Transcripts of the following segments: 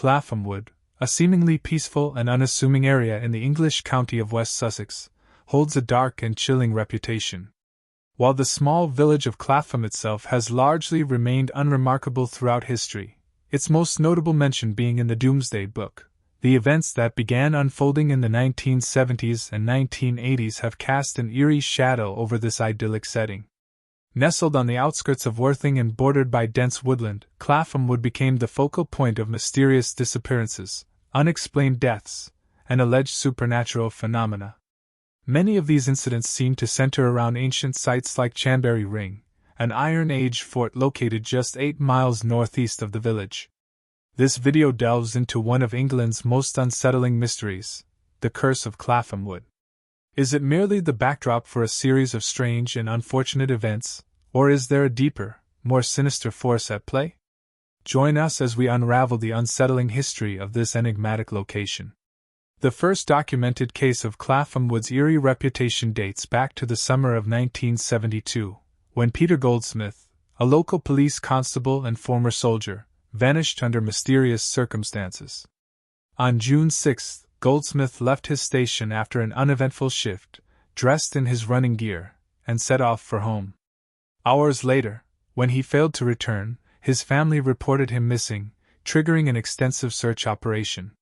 Clapham Wood, a seemingly peaceful and unassuming area in the English county of West Sussex, holds a dark and chilling reputation. While the small village of Clapham itself has largely remained unremarkable throughout history, its most notable mention being in the Domesday Book, the events that began unfolding in the 1970s and 1980s have cast an eerie shadow over this idyllic setting. Nestled on the outskirts of Worthing and bordered by dense woodland, Clapham Wood became the focal point of mysterious disappearances, unexplained deaths, and alleged supernatural phenomena. Many of these incidents seem to center around ancient sites like Chanbury Ring, an Iron Age fort located just 8 miles northeast of the village. This video delves into one of England's most unsettling mysteries, the Curse of Clapham Wood. Is it merely the backdrop for a series of strange and unfortunate events, or is there a deeper, more sinister force at play? Join us as we unravel the unsettling history of this enigmatic location. The first documented case of Clapham Wood's eerie reputation dates back to the summer of 1972, when Peter Goldsmith, a local police constable and former soldier, vanished under mysterious circumstances. On June 6, Goldsmith left his station after an uneventful shift, dressed in his running gear, and set off for home. Hours later, when he failed to return, his family reported him missing, triggering an extensive search operation.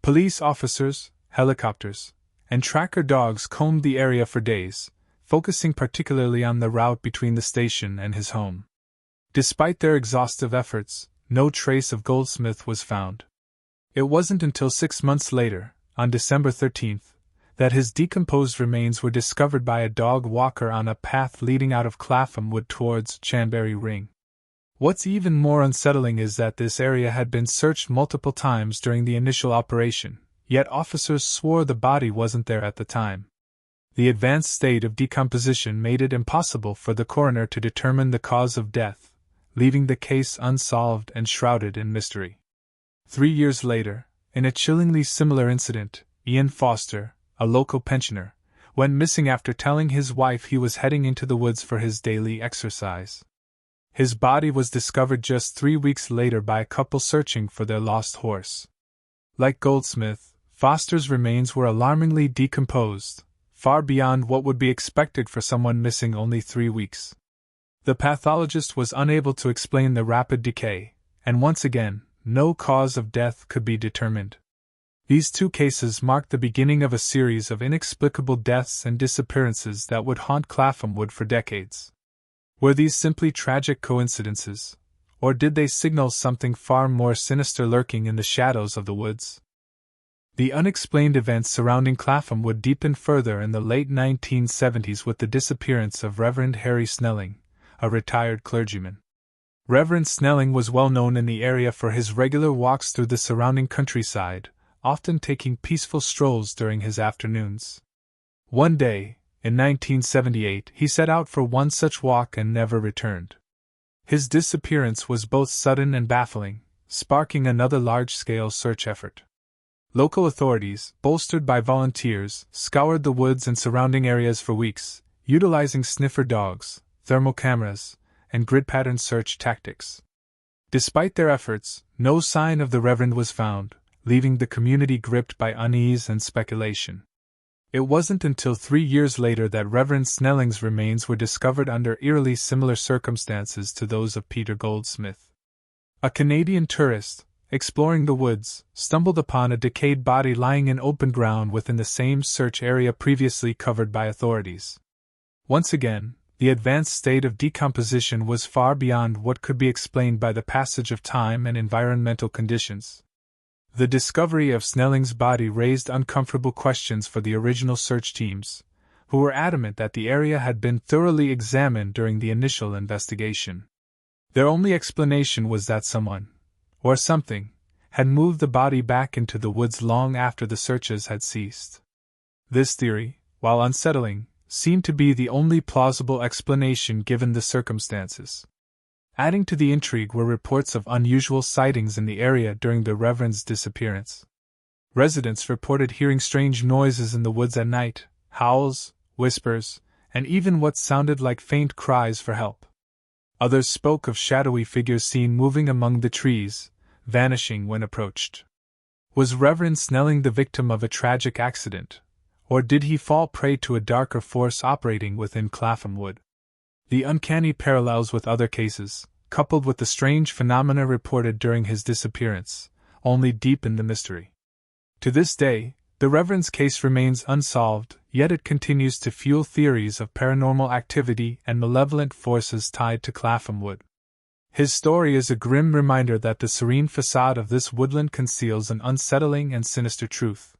Police officers, helicopters, and tracker dogs combed the area for days, focusing particularly on the route between the station and his home. Despite their exhaustive efforts, no trace of Goldsmith was found. It wasn't until 6 months later, on December 13th, that his decomposed remains were discovered by a dog walker on a path leading out of Clapham Wood towards Chanbury Ring. What's even more unsettling is that this area had been searched multiple times during the initial operation, yet officers swore the body wasn't there at the time. The advanced state of decomposition made it impossible for the coroner to determine the cause of death, leaving the case unsolved and shrouded in mystery. 3 years later, in a chillingly similar incident, Ian Foster, a local pensioner, went missing after telling his wife he was heading into the woods for his daily exercise. His body was discovered just 3 weeks later by a couple searching for their lost horse. Like Goldsmith, Foster's remains were alarmingly decomposed, far beyond what would be expected for someone missing only 3 weeks. The pathologist was unable to explain the rapid decay, and once again, no cause of death could be determined. These 2 cases marked the beginning of a series of inexplicable deaths and disappearances that would haunt Clapham Wood for decades. Were these simply tragic coincidences, or did they signal something far more sinister lurking in the shadows of the woods? The unexplained events surrounding Clapham Wood deepened further in the late 1970s with the disappearance of Reverend Harry Snelling, a retired clergyman. Reverend Snelling was well known in the area for his regular walks through the surrounding countryside, often taking peaceful strolls during his afternoons. One day, in 1978, he set out for one such walk and never returned. His disappearance was both sudden and baffling, sparking another large-scale search effort. Local authorities, bolstered by volunteers, scoured the woods and surrounding areas for weeks, utilizing sniffer dogs, thermal cameras, and grid-pattern search tactics. Despite their efforts, no sign of the Reverend was found, leaving the community gripped by unease and speculation. It wasn't until 3 years later that Reverend Snelling's remains were discovered under eerily similar circumstances to those of Peter Goldsmith. A Canadian tourist, exploring the woods, stumbled upon a decayed body lying in open ground within the same search area previously covered by authorities. Once again, the advanced state of decomposition was far beyond what could be explained by the passage of time and environmental conditions. The discovery of Snelling's body raised uncomfortable questions for the original search teams, who were adamant that the area had been thoroughly examined during the initial investigation. Their only explanation was that someone, or something, had moved the body back into the woods long after the searches had ceased. This theory, while unsettling, seemed to be the only plausible explanation given the circumstances. Adding to the intrigue were reports of unusual sightings in the area during the Reverend's disappearance. Residents reported hearing strange noises in the woods at night, howls, whispers, and even what sounded like faint cries for help. Others spoke of shadowy figures seen moving among the trees, vanishing when approached. Was Reverend Snelling the victim of a tragic accident, or did he fall prey to a darker force operating within Clapham Wood? The uncanny parallels with other cases, coupled with the strange phenomena reported during his disappearance, only deepen the mystery. To this day, the Reverend's case remains unsolved, yet it continues to fuel theories of paranormal activity and malevolent forces tied to Clapham Wood. His story is a grim reminder that the serene facade of this woodland conceals an unsettling and sinister truth.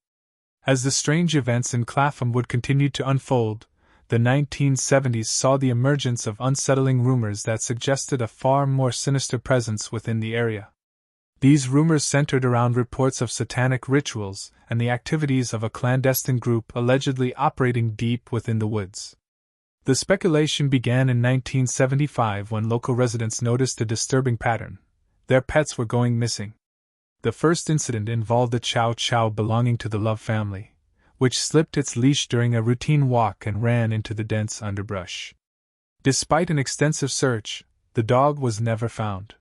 As the strange events in Clapham Wood continued to unfold, the 1970s saw the emergence of unsettling rumors that suggested a far more sinister presence within the area. These rumors centered around reports of satanic rituals and the activities of a clandestine group allegedly operating deep within the woods. The speculation began in 1975 when local residents noticed a disturbing pattern. Their pets were going missing. The first incident involved a chow chow belonging to the Love family, which slipped its leash during a routine walk and ran into the dense underbrush. Despite an extensive search, the dog was never found.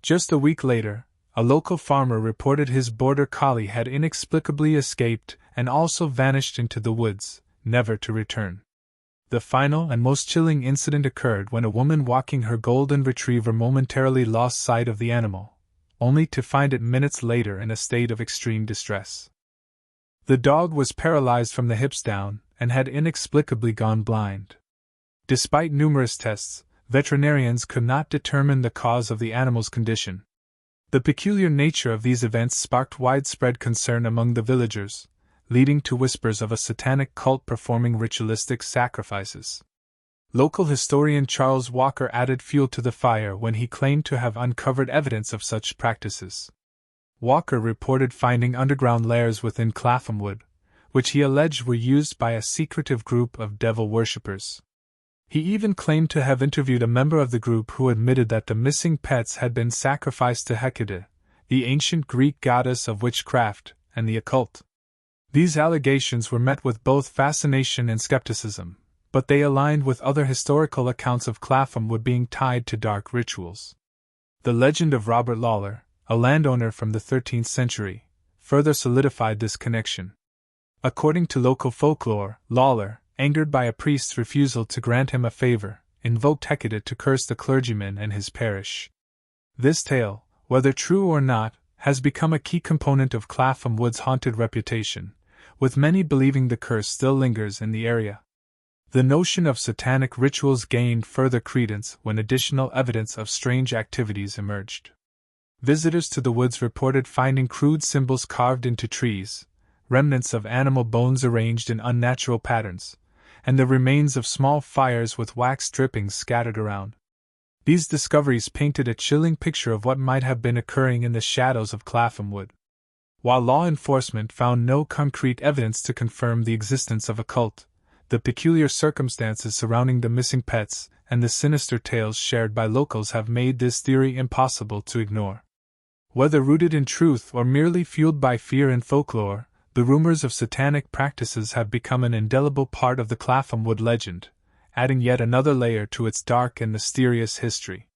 Just a week later, a local farmer reported his border collie had inexplicably escaped and also vanished into the woods, never to return. The final and most chilling incident occurred when a woman walking her golden retriever momentarily lost sight of the animal, only to find it minutes later in a state of extreme distress. The dog was paralyzed from the hips down and had inexplicably gone blind. Despite numerous tests, veterinarians could not determine the cause of the animal's condition. The peculiar nature of these events sparked widespread concern among the villagers, leading to whispers of a satanic cult performing ritualistic sacrifices. Local historian Charles Walker added fuel to the fire when he claimed to have uncovered evidence of such practices. Walker reported finding underground lairs within Clapham Wood, which he alleged were used by a secretive group of devil worshippers. He even claimed to have interviewed a member of the group who admitted that the missing pets had been sacrificed to Hecate, the ancient Greek goddess of witchcraft and the occult. These allegations were met with both fascination and skepticism, but they aligned with other historical accounts of Clapham Wood being tied to dark rituals. The legend of Robert Lawler, a landowner from the 13th century, further solidified this connection. According to local folklore, Lawler, angered by a priest's refusal to grant him a favor, invoked Hecate to curse the clergyman and his parish. This tale, whether true or not, has become a key component of Clapham Wood's haunted reputation, with many believing the curse still lingers in the area. The notion of satanic rituals gained further credence when additional evidence of strange activities emerged. Visitors to the woods reported finding crude symbols carved into trees, remnants of animal bones arranged in unnatural patterns, and the remains of small fires with wax drippings scattered around. These discoveries painted a chilling picture of what might have been occurring in the shadows of Clapham Wood. While law enforcement found no concrete evidence to confirm the existence of a cult, the peculiar circumstances surrounding the missing pets and the sinister tales shared by locals have made this theory impossible to ignore. Whether rooted in truth or merely fueled by fear and folklore, the rumors of satanic practices have become an indelible part of the Clapham Wood legend, adding yet another layer to its dark and mysterious history.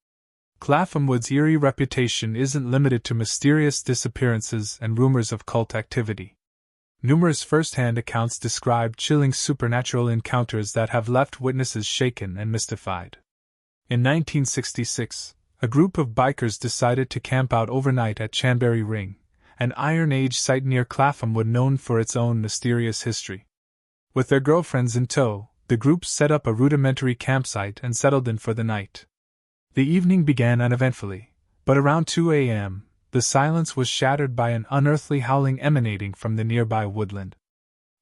Clapham Wood's eerie reputation isn't limited to mysterious disappearances and rumors of cult activity. Numerous first-hand accounts describe chilling supernatural encounters that have left witnesses shaken and mystified. In 1966, a group of bikers decided to camp out overnight at Chanberry Ring, an Iron Age site near Clapham Wood known for its own mysterious history. With their girlfriends in tow, the group set up a rudimentary campsite and settled in for the night. The evening began uneventfully, but around 2 a.m., the silence was shattered by an unearthly howling emanating from the nearby woodland.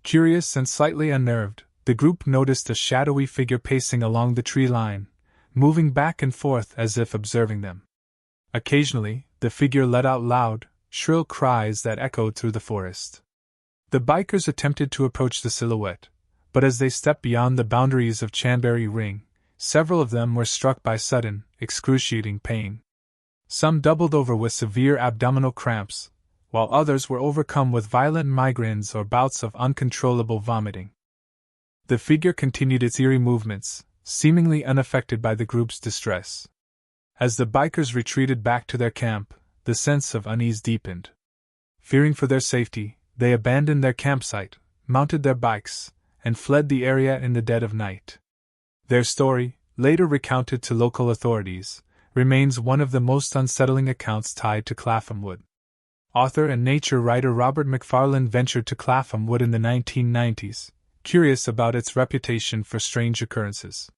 Curious and slightly unnerved, the group noticed a shadowy figure pacing along the tree line, moving back and forth as if observing them. Occasionally, the figure let out loud, shrill cries that echoed through the forest. The bikers attempted to approach the silhouette, but as they stepped beyond the boundaries of Chanberry Ring, several of them were struck by sudden, excruciating pain. Some doubled over with severe abdominal cramps, while others were overcome with violent migraines or bouts of uncontrollable vomiting. The figure continued its eerie movements, seemingly unaffected by the group's distress. As the bikers retreated back to their camp, the sense of unease deepened. Fearing for their safety, they abandoned their campsite, mounted their bikes, and fled the area in the dead of night. Their story, later recounted to local authorities, remains one of the most unsettling accounts tied to Clapham Wood. Author and nature writer Robert Macfarlane ventured to Clapham Wood in the 1990s, curious about its reputation for strange occurrences.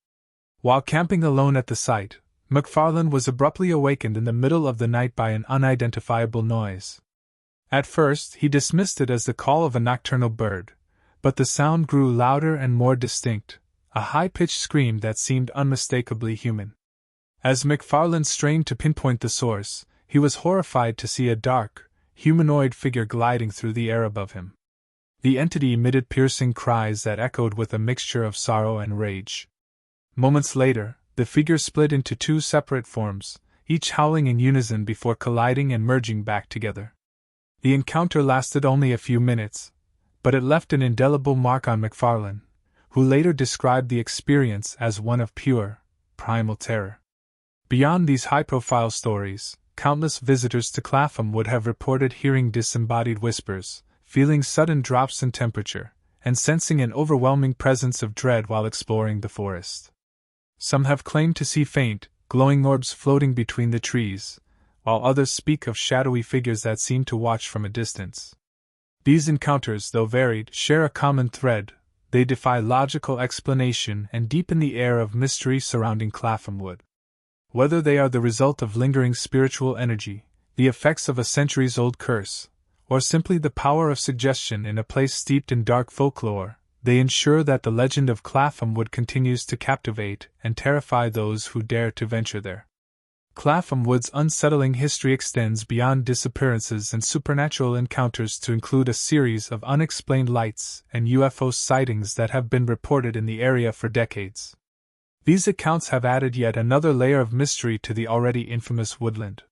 While camping alone at the site, Macfarlane was abruptly awakened in the middle of the night by an unidentifiable noise. At first, he dismissed it as the call of a nocturnal bird, but the sound grew louder and more distinct, a high-pitched scream that seemed unmistakably human. As Macfarlane strained to pinpoint the source, he was horrified to see a dark, humanoid figure gliding through the air above him. The entity emitted piercing cries that echoed with a mixture of sorrow and rage. Moments later, the figure split into two separate forms, each howling in unison before colliding and merging back together. The encounter lasted only a few minutes, but it left an indelible mark on Macfarlane, who later described the experience as one of pure, primal terror. Beyond these high-profile stories, countless visitors to Clapham Wood have reported hearing disembodied whispers, feeling sudden drops in temperature, and sensing an overwhelming presence of dread while exploring the forest. Some have claimed to see faint, glowing orbs floating between the trees, while others speak of shadowy figures that seem to watch from a distance. These encounters, though varied, share a common thread. They defy logical explanation and deepen the air of mystery surrounding Clapham Wood. Whether they are the result of lingering spiritual energy, the effects of a centuries-old curse, or simply the power of suggestion in a place steeped in dark folklore, they ensure that the legend of Clapham Wood continues to captivate and terrify those who dare to venture there. Clapham Wood's unsettling history extends beyond disappearances and supernatural encounters to include a series of unexplained lights and UFO sightings that have been reported in the area for decades. These accounts have added yet another layer of mystery to the already infamous woodland.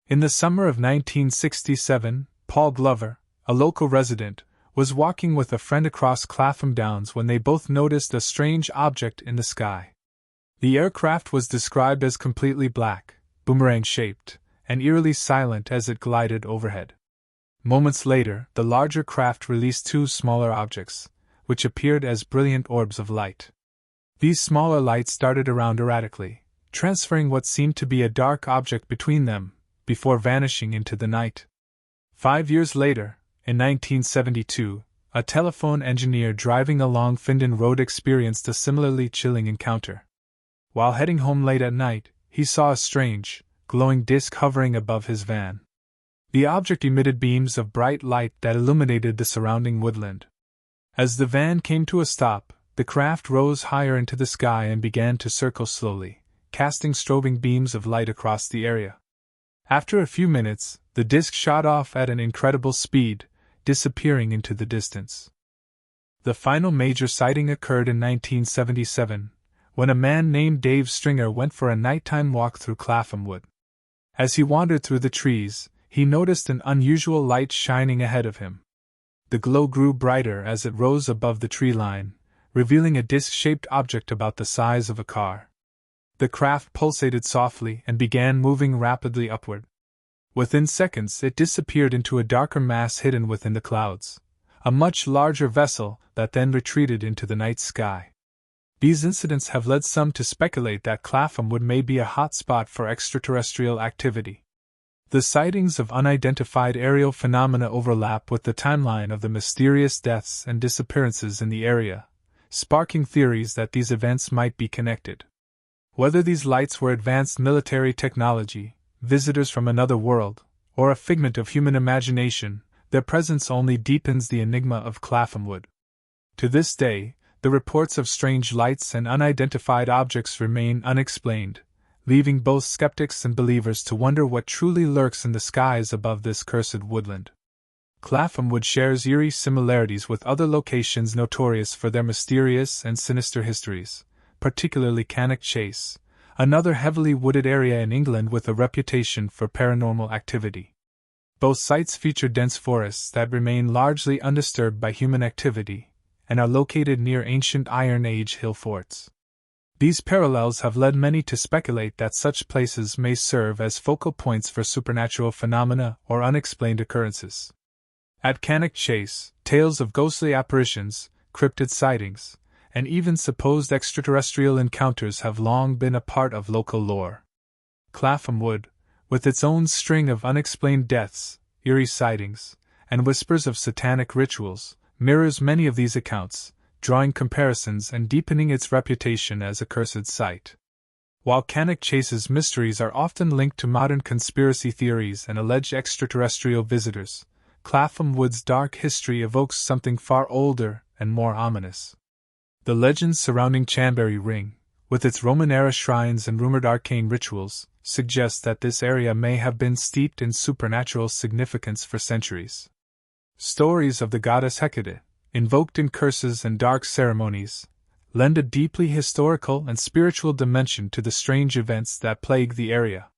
In the summer of 1967, Paul Glover, a local resident, was walking with a friend across Clapham Downs when they both noticed a strange object in the sky. The aircraft was described as completely black, boomerang-shaped, and eerily silent as it glided overhead. Moments later, the larger craft released two smaller objects, which appeared as brilliant orbs of light. These smaller lights darted around erratically, transferring what seemed to be a dark object between them, before vanishing into the night. 5 years later, in 1972, a telephone engineer driving along Findon Road experienced a similarly chilling encounter. While heading home late at night, he saw a strange, glowing disk hovering above his van. The object emitted beams of bright light that illuminated the surrounding woodland. As the van came to a stop, the craft rose higher into the sky and began to circle slowly, casting strobing beams of light across the area. After a few minutes, the disk shot off at an incredible speed, disappearing into the distance. The final major sighting occurred in 1977, when a man named Dave Stringer went for a nighttime walk through Clapham Wood. As he wandered through the trees, he noticed an unusual light shining ahead of him. The glow grew brighter as it rose above the tree line, revealing a disc-shaped object about the size of a car. The craft pulsated softly and began moving rapidly upward. Within seconds, it disappeared into a darker mass hidden within the clouds, a much larger vessel that then retreated into the night sky. These incidents have led some to speculate that Clapham Wood may be a hotspot for extraterrestrial activity. The sightings of unidentified aerial phenomena overlap with the timeline of the mysterious deaths and disappearances in the area, sparking theories that these events might be connected. Whether these lights were advanced military technology, visitors from another world, or a figment of human imagination, their presence only deepens the enigma of Clapham Wood. To this day, the reports of strange lights and unidentified objects remain unexplained, leaving both skeptics and believers to wonder what truly lurks in the skies above this cursed woodland. Clapham Wood shares eerie similarities with other locations notorious for their mysterious and sinister histories, particularly Cannock Chase, another heavily wooded area in England with a reputation for paranormal activity. Both sites feature dense forests that remain largely undisturbed by human activity, and are located near ancient Iron Age hill forts. These parallels have led many to speculate that such places may serve as focal points for supernatural phenomena or unexplained occurrences. At Cannock Chase, tales of ghostly apparitions, cryptid sightings, and even supposed extraterrestrial encounters have long been a part of local lore. Clapham Wood, with its own string of unexplained deaths, eerie sightings, and whispers of satanic rituals, mirrors many of these accounts, drawing comparisons and deepening its reputation as a cursed site. While Cannock Chase's mysteries are often linked to modern conspiracy theories and alleged extraterrestrial visitors, Clapham Wood's dark history evokes something far older and more ominous. The legends surrounding Chambery Ring, with its Roman-era shrines and rumored arcane rituals, suggest that this area may have been steeped in supernatural significance for centuries. Stories of the goddess Hecate, invoked in curses and dark ceremonies, lend a deeply historical and spiritual dimension to the strange events that plague the area.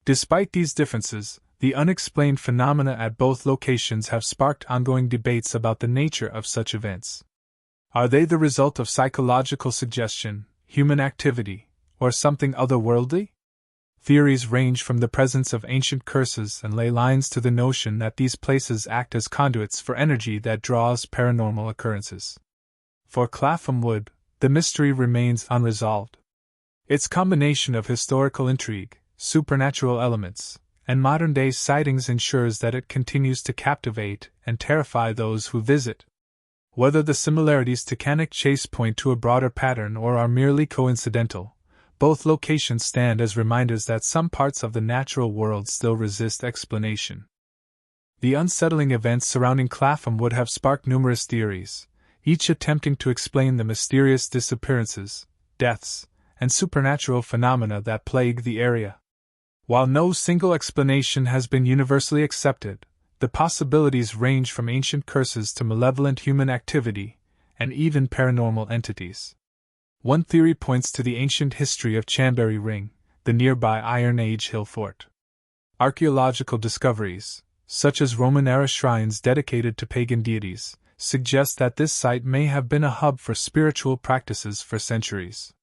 Despite these differences, the unexplained phenomena at both locations have sparked ongoing debates about the nature of such events. Are they the result of psychological suggestion, human activity, or something otherworldly? Theories range from the presence of ancient curses and ley lines to the notion that these places act as conduits for energy that draws paranormal occurrences. For Clapham Wood, the mystery remains unresolved. Its combination of historical intrigue, supernatural elements, and modern-day sightings ensures that it continues to captivate and terrify those who visit. Whether the similarities to Cannock Chase point to a broader pattern or are merely coincidental, both locations stand as reminders that some parts of the natural world still resist explanation. The unsettling events surrounding Clapham Wood have sparked numerous theories, each attempting to explain the mysterious disappearances, deaths, and supernatural phenomena that plague the area. While no single explanation has been universally accepted, the possibilities range from ancient curses to malevolent human activity, and even paranormal entities. One theory points to the ancient history of Chambery Ring, the nearby Iron Age hill fort. Archaeological discoveries, such as Roman-era shrines dedicated to pagan deities, suggest that this site may have been a hub for spiritual practices for centuries.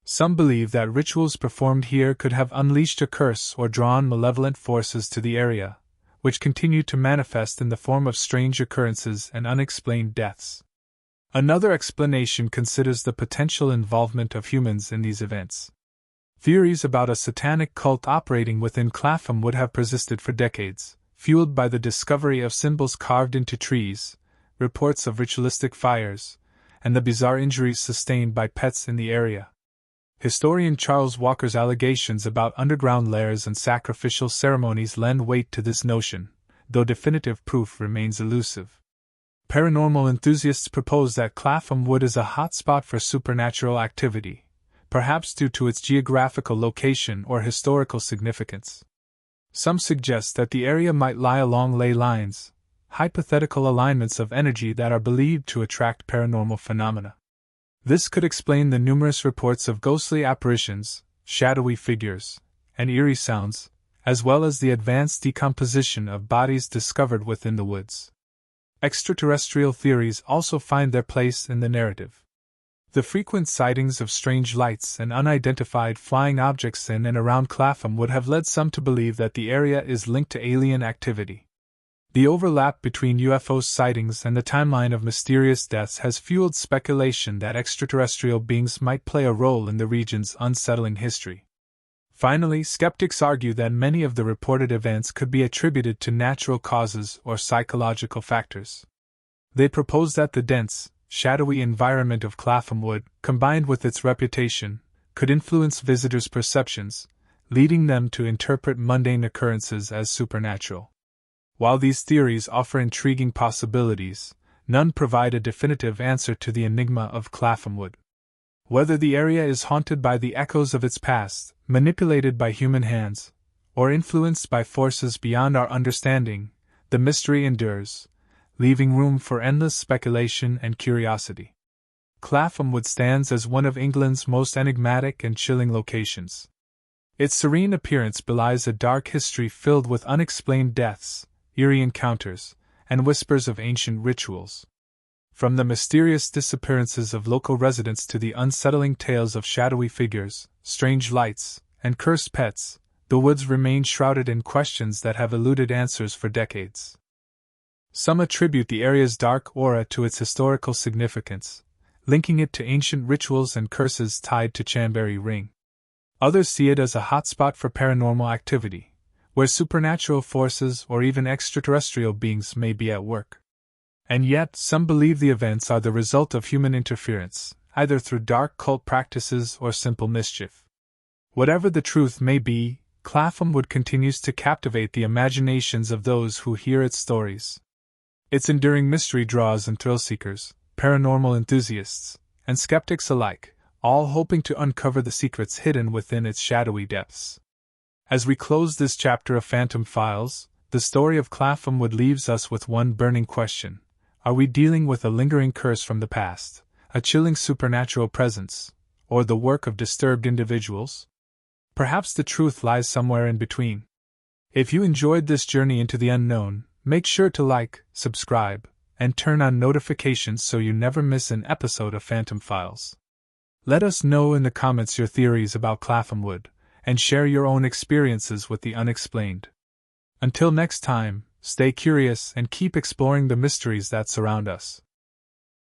Some believe that rituals performed here could have unleashed a curse or drawn malevolent forces to the area, which continue to manifest in the form of strange occurrences and unexplained deaths. Another explanation considers the potential involvement of humans in these events. Theories about a satanic cult operating within Clapham Wood have persisted for decades, fueled by the discovery of symbols carved into trees, reports of ritualistic fires, and the bizarre injuries sustained by pets in the area. Historian Charles Walker's allegations about underground lairs and sacrificial ceremonies lend weight to this notion, though definitive proof remains elusive. Paranormal enthusiasts propose that Clapham Wood is a hotspot for supernatural activity, perhaps due to its geographical location or historical significance. Some suggest that the area might lie along ley lines, hypothetical alignments of energy that are believed to attract paranormal phenomena. This could explain the numerous reports of ghostly apparitions, shadowy figures, and eerie sounds, as well as the advanced decomposition of bodies discovered within the woods. Extraterrestrial theories also find their place in the narrative. The frequent sightings of strange lights and unidentified flying objects in and around Clapham Wood have led some to believe that the area is linked to alien activity. The overlap between UFO sightings and the timeline of mysterious deaths has fueled speculation that extraterrestrial beings might play a role in the region's unsettling history. Finally, skeptics argue that many of the reported events could be attributed to natural causes or psychological factors. They propose that the dense, shadowy environment of Clapham Wood, combined with its reputation, could influence visitors' perceptions, leading them to interpret mundane occurrences as supernatural. While these theories offer intriguing possibilities, none provide a definitive answer to the enigma of Clapham Wood. Whether the area is haunted by the echoes of its past, manipulated by human hands, or influenced by forces beyond our understanding, the mystery endures, leaving room for endless speculation and curiosity. Clapham Wood stands as one of England's most enigmatic and chilling locations. Its serene appearance belies a dark history filled with unexplained deaths, eerie encounters, and whispers of ancient rituals. From the mysterious disappearances of local residents to the unsettling tales of shadowy figures, strange lights, and cursed pets, the woods remain shrouded in questions that have eluded answers for decades. Some attribute the area's dark aura to its historical significance, linking it to ancient rituals and curses tied to Chamberry Ring. Others see it as a hotspot for paranormal activity, where supernatural forces or even extraterrestrial beings may be at work. And yet, some believe the events are the result of human interference, either through dark cult practices or simple mischief. Whatever the truth may be, Clapham Wood continues to captivate the imaginations of those who hear its stories. Its enduring mystery draws in thrill seekers, paranormal enthusiasts, and skeptics alike, all hoping to uncover the secrets hidden within its shadowy depths. As we close this chapter of Phantom Files, the story of Clapham Wood leaves us with one burning question. Are we dealing with a lingering curse from the past, a chilling supernatural presence, or the work of disturbed individuals? Perhaps the truth lies somewhere in between. If you enjoyed this journey into the unknown, make sure to like, subscribe, and turn on notifications so you never miss an episode of Phantom Files. Let us know in the comments your theories about Clapham Wood, and share your own experiences with the unexplained. Until next time, stay curious and keep exploring the mysteries that surround us.